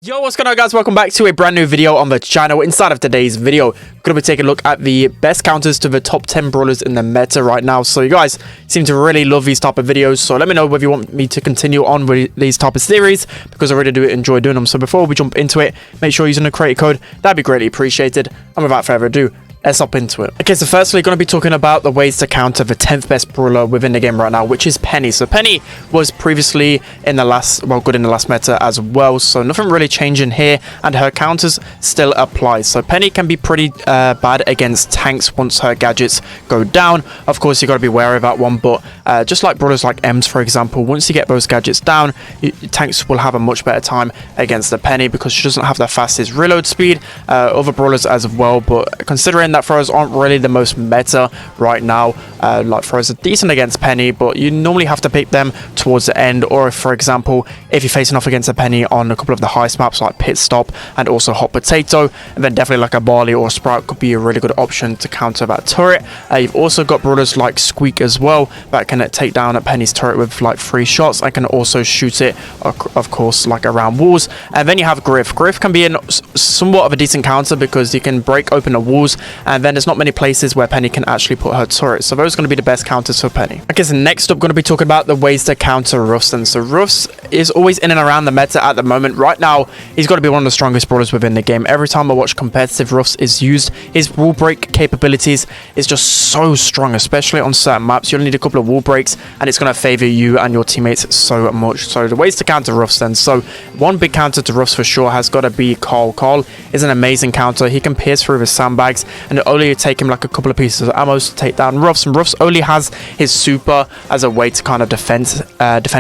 Yo, what's going on, guys? Welcome back to a brand new video on the channel. Inside of today's video, we're going to be taking a look at the best counters to the top 10 brawlers in the meta right now. So you guys seem to really love these type of videos, so let me know whether you want me to continue on with these type of series, because I really do enjoy doing them. So before we jump into it, make sure you're using the creator code. That'd be greatly appreciated. And without further ado, let's hop into it. Okay, so firstly, going to be talking about the ways to counter the 10th best brawler within the game right now, which is Penny. So Penny was previously in the last, good in the last meta as well, so nothing really changing here, and her counters still apply. So Penny can be pretty bad against tanks once her gadgets go down. Of course, you got to be wary of that one, but just like brawlers like Ems, for example, once you get those gadgets down, tanks will have a much better time against the Penny because she doesn't have the fastest reload speed. Other brawlers as well, but considering that throws aren't really the most meta right now, like throws are decent against Penny, but you normally have to pick them towards the end, or if, for example, if you're facing off against a Penny on a couple of the heist maps like Pit Stop and also Hot Potato, and then definitely like a Barley or a Sprout could be a really good option to counter that turret. You've also got brawlers like Squeak as well that can take down a Penny's turret with like 3 shots. I can also shoot it, of course, like around walls. And then you have Griff. Griff can be somewhat of a decent counter because you can break open the walls, and then there's not many places where Penny can actually put her turret. So those are going to be the best counters for Penny. Okay, so next up, going to be talking about the ways to counter Ruffs. And so Ruffs is always in and around the meta at the moment. Right now, he's got to be one of the strongest brawlers within the game. Every time I watch competitive, Ruffs is used. His wall break capabilities is just so strong, especially on certain maps. You'll need a couple of wall breaks, and it's going to favor you and your teammates so much. So the ways to counter Ruffs then. So one big counter to Ruffs for sure has got to be Carl. Carl is an amazing counter. He can pierce through the sandbags, and it only take him like a couple of pieces of ammo to take down Ruffs. And Ruffs only has his super as a way to kind of defend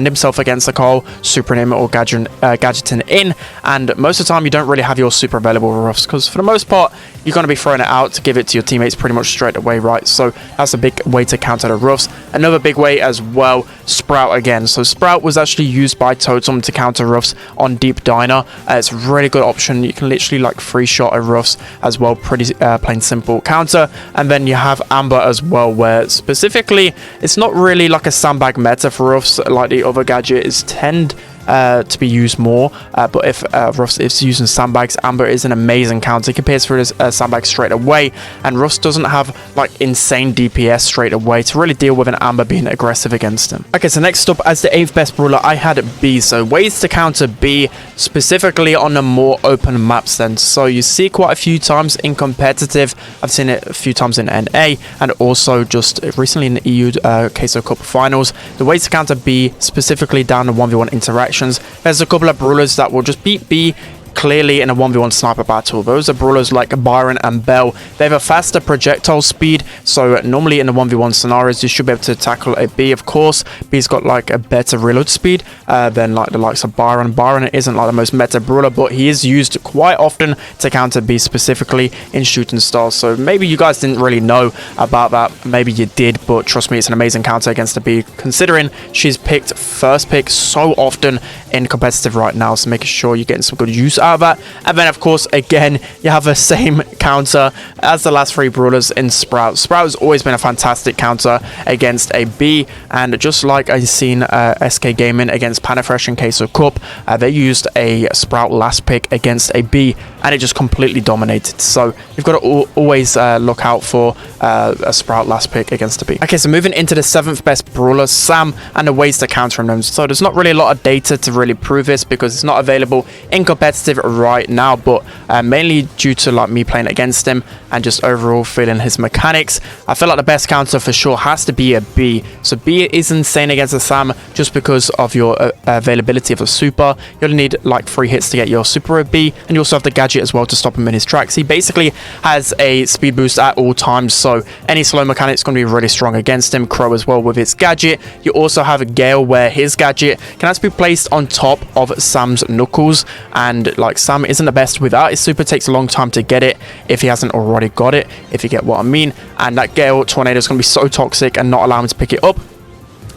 himself against the Carl, supering him or gadgeting in. And most of the time, you don't really have your super available with Ruffs, because for the most part, you're going to be throwing it out to give it to your teammates pretty much straight away, right? So that's a big way to counter the Ruffs. Another big way as well, Sprout again. So Sprout was actually used by Totem to counter Ruffs on Deep Diner. It's a really good option. You can literally like 3-shot a Ruffs as well, pretty plain simple counter. And then you have Amber as well, where specifically it's not really like a sandbag meta for Ruffs like the other gadget is tend to be used more, but if Ruffs is using sandbags, Amber is an amazing counter. He can pierce through his sandbag straight away, and Ruffs doesn't have like insane DPS straight away to really deal with an Amber being aggressive against him. Okay, so next up, as the 8th best brawler, I had B. So ways to counter B, specifically on the more open maps then. So you see quite a few times in competitive. I've seen it a few times in NA, and also just recently in the EU Queso Cup finals. The ways to counter B, specifically down the 1v1 interaction. There's a couple of brawlers that will just beat B clearly in a 1v1 sniper battle. Those are brawlers like Byron and Bell. They have a faster projectile speed, so normally in the 1v1 scenarios you should be able to tackle a B. Of course, B's got like a better reload speed than like the likes of Byron. Byron isn't like the most meta brawler, but he is used quite often to counter B, specifically in shooting stars. So maybe you guys didn't really know about that, maybe you did, but trust me, it's an amazing counter against a B, considering she's picked first pick so often in competitive right now. So making sure you're getting some good use out of that. And then of course, again, you have the same counter as the last 3 brawlers in Sprout. Sprout has always been a fantastic counter against a B, and just like I've seen SK Gaming against Panafresh and Queso Cup, they used a Sprout last pick against a B, and it just completely dominated. So you've got to always look out for a Sprout last pick against a B. Okay, so moving into the 7th best brawler, Sam, and the ways to counter him. So there's not really a lot of data to really prove this because it's not available in competitive right now, but mainly due to like me playing against him and just overall feeling his mechanics, I feel like the best counter for sure has to be a B. So B is insane against a Sam just because of your availability of a super. You'll need like 3 hits to get your super with B, and you also have the gadget as well to stop him in his tracks. He basically has a speed boost at all times, so any slow mechanic is going to be really strong against him. Crow as well with its gadget. You also have Gale, where his gadget can actually be placed on top of Sam's knuckles, and like Sam isn't the best with that. His super takes a long time to get it if he hasn't already got it, if you get what I mean. And that Gale tornado is going to be so toxic and not allow him to pick it up.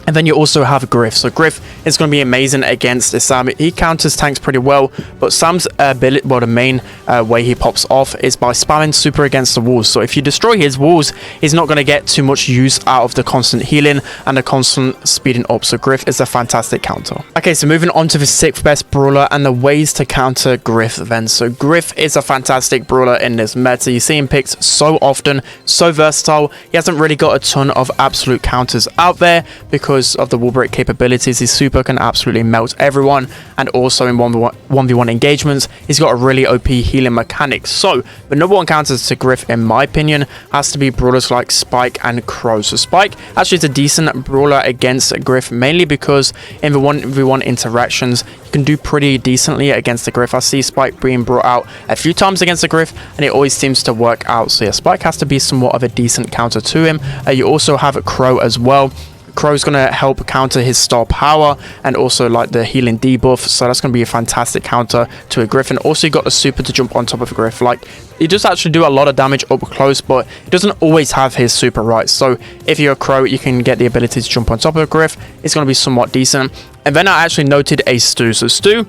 And then you also have Griff. So Griff is going to be amazing against Sam. He counters tanks pretty well, but Sam's ability, well, the main way he pops off is by spamming super against the walls. So if you destroy his walls, he's not going to get too much use out of the constant healing and the constant speeding up. So Griff is a fantastic counter. Okay, so moving on to the 6th best brawler and the ways to counter Griff then. So Griff is a fantastic brawler in this meta. You see him picked so often, so versatile. He hasn't really got a ton of absolute counters out there because of the wall break capabilities. His super can absolutely melt everyone, and also in 1v1 engagements he's got a really OP healing mechanic. So the number one counters to Griff in my opinion has to be brawlers like Spike and Crow. So Spike actually is a decent brawler against Griff, mainly because in the 1v1 interactions you can do pretty decently against the Griff. I see Spike being brought out a few times against the Griff and it always seems to work out. So yeah, Spike has to be somewhat of a decent counter to him. You also have Crow as well. Crow's going to help counter his star power and also like the healing debuff, so that's going to be a fantastic counter to a Griff. And also you got the super to jump on top of a Griff. Like, he does actually do a lot of damage up close, but he doesn't always have his super right. So if you're a Crow, you can get the ability to jump on top of a Griff. It's going to be somewhat decent. And then I actually noted a Stu. So Stu,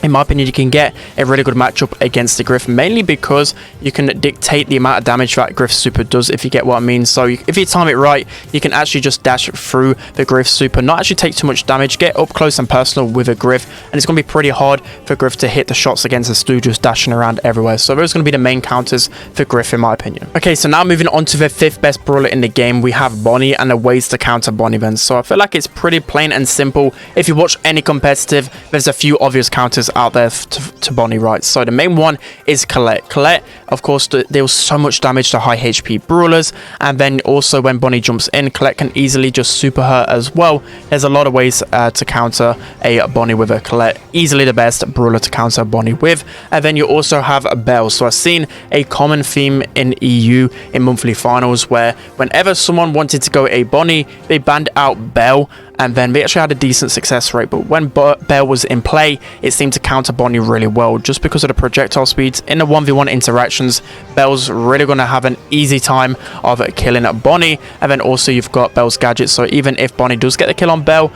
in my opinion, you can get a really good matchup against the Griff, mainly because you can dictate the amount of damage that Griff super does, if you get what I mean. So if you time it right, you can actually just dash through the Griff super, not actually take too much damage, get up close and personal with a Griff, and it's going to be pretty hard for Griff to hit the shots against the Stu just dashing around everywhere. So those are going to be the main counters for Griff in my opinion. Okay, so now moving on to the 5th best brawler in the game, we have Bonnie and the ways to counter Bonnie then. So I feel like it's pretty plain and simple. If you watch any competitive, there's a few obvious counters out there to Bonnie, right? So the main one is Colette. Colette, of course, deals so much damage to high HP brawlers, and then also when Bonnie jumps in, Colette can easily just super her as well. There's a lot of ways to counter a Bonnie with a Colette. Easily the best brawler to counter Bonnie with. And then you also have Belle. So I've seen a common theme in EU in monthly finals where whenever someone wanted to go a Bonnie, they banned out Belle, and then they actually had a decent success rate. But when Belle was in play, it seemed to counter Bonnie really well, just because of the projectile speeds. In the 1v1 interactions, Belle's really going to have an easy time of killing Bonnie. And then also you've got Belle's gadgets, so even if Bonnie does get the kill on Belle,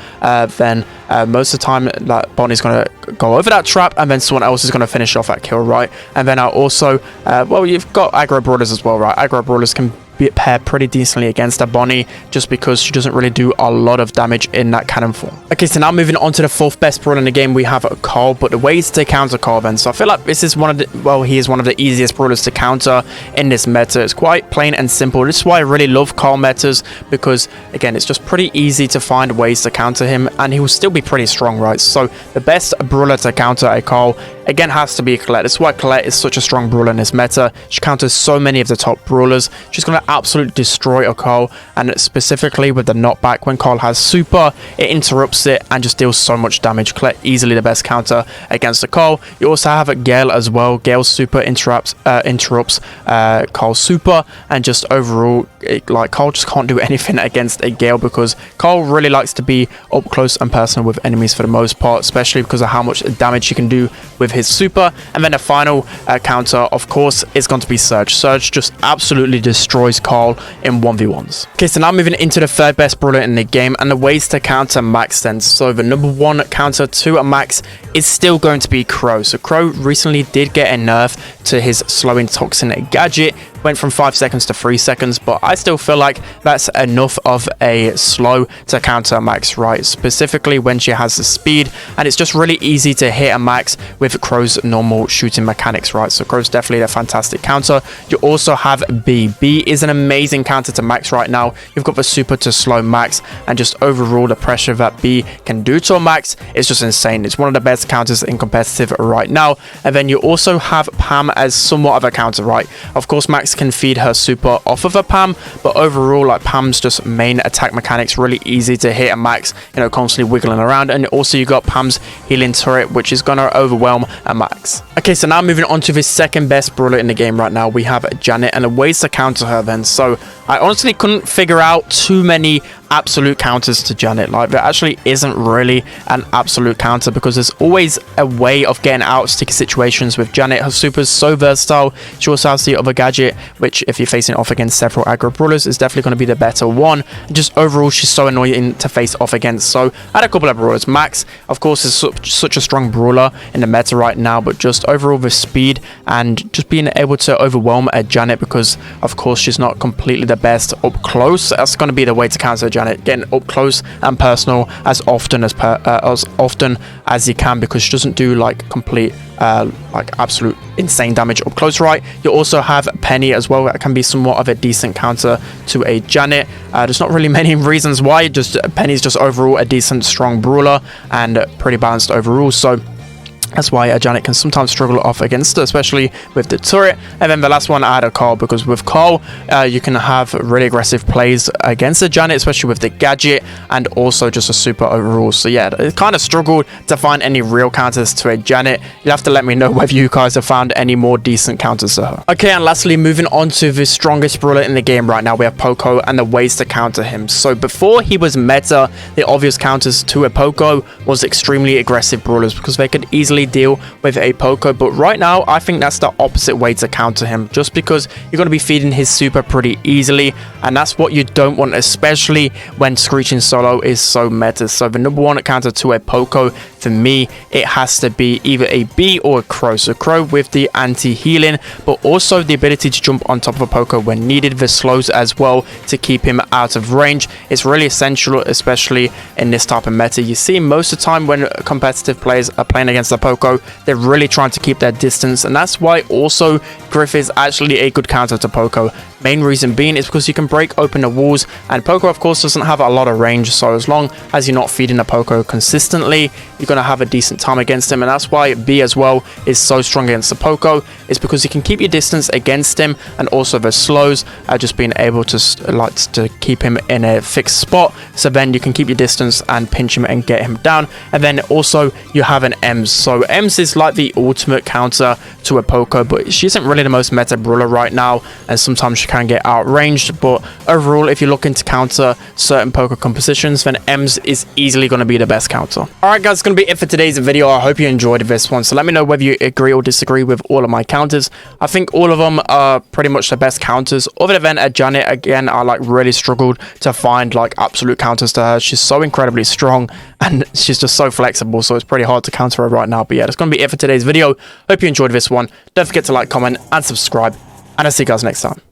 then most of the time like, Bonnie's going to go over that trap, and then someone else is going to finish off that kill, right? And then also, well, you've got aggro brawlers as well, right? Aggro brawlers can pair pretty decently against a Bonnie, just because she doesn't really do a lot of damage in that cannon form. Okay, so now moving on to the 4th best brawler in the game, we have Carl. But the ways to counter Carl then, so I feel like this is one of the, well, he is one of the easiest brawlers to counter in this meta. It's quite plain and simple. This is why I really love Carl metas, because again, it's just pretty easy to find ways to counter him, and he will still be pretty strong, right? So the best brawler to counter a Carl again has to be Colette. That's why Colette is such a strong brawler in this meta. She counters so many of the top brawlers. She's going to absolutely destroy a Carl, and specifically with the knockback, when Carl has super, it interrupts it and just deals so much damage. Colette easily the best counter against a Carl. You also have a Gale as well. Gale's super interrupts Carl's super, and just overall, like, Carl just can't do anything against a Gale, because Carl really likes to be up close and personal with enemies for the most part, especially because of how much damage he can do with his super. And then the final counter, of course, is going to be Surge. Surge just absolutely destroys Carl in 1v1s. Okay, so now moving into the 3rd best brawler in the game and the ways to counter Max then. So the number one counter to a Max is still going to be Crow. So Crow recently did get a nerf to his slowing toxin gadget, went from 5 seconds to 3 seconds, but I still feel like that's enough of a slow to counter Max, right? Specifically when she has the speed, and it's just really easy to hit a Max with Crow's normal shooting mechanics, right? So Crow's definitely a fantastic counter. You also have B. B is an amazing counter to Max right now. You've got the super to slow Max, and just overall the pressure that B can do to a Max is just insane. It's one of the best counters in competitive right now. And then you also have Pam as somewhat of a counter, right? Of course, Max can feed her super off of a Pam, but overall, like, Pam's just main attack mechanics really easy to hit a Max, you know, constantly wiggling around. And also you got Pam's healing turret, which is gonna overwhelm a Max. Okay, so now moving on to the 2nd best brawler in the game right now, we have Janet and the ways to counter her then. So I honestly couldn't figure out too many absolute counters to Janet. Like, there actually isn't really an absolute counter because there's always a way of getting out of sticky situations with Janet. Her super is so versatile. She also has the other gadget, which if you're facing off against several aggro brawlers is definitely going to be the better one. And just overall, she's so annoying to face off against. So I had a couple of brawlers. Max, of course, is such a strong brawler in the meta right now, but just overall with speed and just being able to overwhelm a Janet, because of course she's not completely the best up close. That's going to be the way to counter Janet, getting up close and personal as often as you can, because she doesn't do like complete like absolute insane damage up close, right? You also have Penny as well. That can be somewhat of a decent counter to a Janet. There's not really many reasons why, just Penny's just overall a decent strong brawler and pretty balanced overall, so that's why a Janet can sometimes struggle off against her, especially with the turret. And then the last one I had a Carl, because with Carl, you can have really aggressive plays against a Janet, especially with the gadget and also just a super overall. So yeah, it kind of struggled to find any real counters to a Janet. You'll have to let me know whether you guys have found any more decent counters to her. Okay, and lastly, moving on to the strongest brawler in the game right now, we have Poco and the ways to counter him. So before he was meta, the obvious counters to a Poco was extremely aggressive brawlers, because they could easily deal with a Poco, but right now I think that's the opposite way to counter him, just because you're going to be feeding his super pretty easily, and that's what you don't want, especially when screeching solo is so meta. So the number one counter to a Poco for me, it has to be either a B or a Crow. So Crow with the anti-healing, but also the ability to jump on top of a Poco when needed, the slows as well to keep him out of range. It's really essential, especially in this type of meta. You see most of the time when competitive players are playing against the Poco, they're really trying to keep their distance, and that's why also Griff is actually a good counter to Poco. Main reason being is because you can break open the walls, and Poco of course doesn't have a lot of range, so as long as you're not feeding a Poco consistently, you're going to have a decent time against him. And that's why B as well is so strong against the Poco, is because you can keep your distance against him, and also the slows are just being able to keep him in a fixed spot, so then you can keep your distance and pinch him and get him down. And then also you have an Ems. So Ems is like the ultimate counter to a Poco, but she isn't really the most meta brawler right now, and sometimes she can get outranged. But overall, if you're looking to counter certain Poco compositions, then Ems is easily going to be the best counter. Alright guys, it's going to be it for today's video. I hope you enjoyed this one, so let me know whether you agree or disagree with all of my counters. I think all of them are pretty much the best counters, other than a Janet. Again, I like really struggled to find like absolute counters to her. She's so incredibly strong and she's just so flexible, so it's pretty hard to counter her right now. But yeah, that's going to be it for today's video. Hope you enjoyed this one. Don't forget to like, comment and subscribe, and I'll see you guys next time.